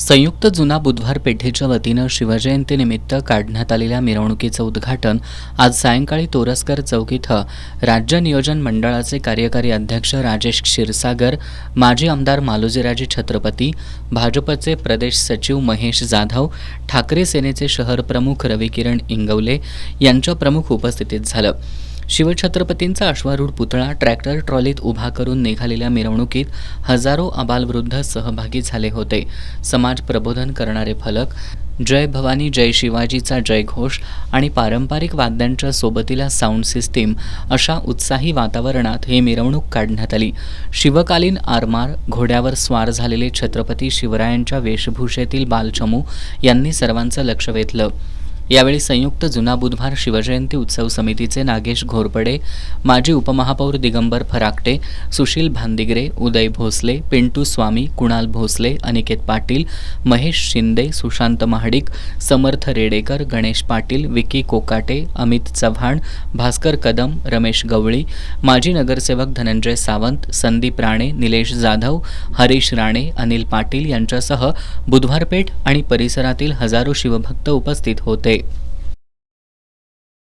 संयुक्त जुना बुधवार पेठेच्या वतीनं शिवजयंतीनिमित्त काढण्यात आलेल्या मिरवणुकीचं उद्घाटन आज सायंकाळी तोरसकर चौक इथं राज्य नियोजन मंडळाचे कार्यकारी अध्यक्ष राजेश क्षीरसागर, माजी आमदार मालोजीराजे छत्रपती, भाजपचे प्रदेश सचिव महेश जाधव, ठाकरे सेनेचे शहर प्रमुख रविकिरण इंगवले यांच्या प्रमुख उपस्थितीत झालं. शिवछत्रपतींचा अश्वारूढ पुतळा ट्रॅक्टर ट्रॉलीत उभा करून निघालेल्या मिरवणुकीत हजारो आबालवृद्ध सहभागी झाले होते. समाज प्रबोधन करणारे फलक, जय भवानी जय शिवाजीचा जयघोष आणि पारंपरिक वाद्यांच्या सोबतीला साऊंड सिस्टीम अशा उत्साही वातावरणात ही मिरवणूक काढण्यात आली. शिवकालीन आरमार घोड्यावर स्वार झालेले छत्रपती शिवरायांच्या वेशभूषेतील बालचमू यांनी सर्वांचं लक्ष वेधलं. यावेळी संयुक्त जुना बुधवार शिवजयंती उत्सव समितीचे नागेश घोरपडे, माजी उपमहापौर दिगंबर फराकटे, सुशील भांदिगरे, उदय भोसले, पिंटू स्वामी, कुणाल भोसले, अनिकेत पाटील, महेश शिंदे, सुशांत महाडिक, समर्थ रेडेकर, गणेश पाटील, विकी कोकाटे, अमित चव्हाण, भास्कर कदम, रमेश गवळी, माजी नगरसेवक धनंजय सावंत, संदीप राणे, निलेश जाधव, हरीश राणे, अनिल पाटील यांच्यासह बुधवारपेठ आणि परिसरातील हजारो शिवभक्त उपस्थित होते.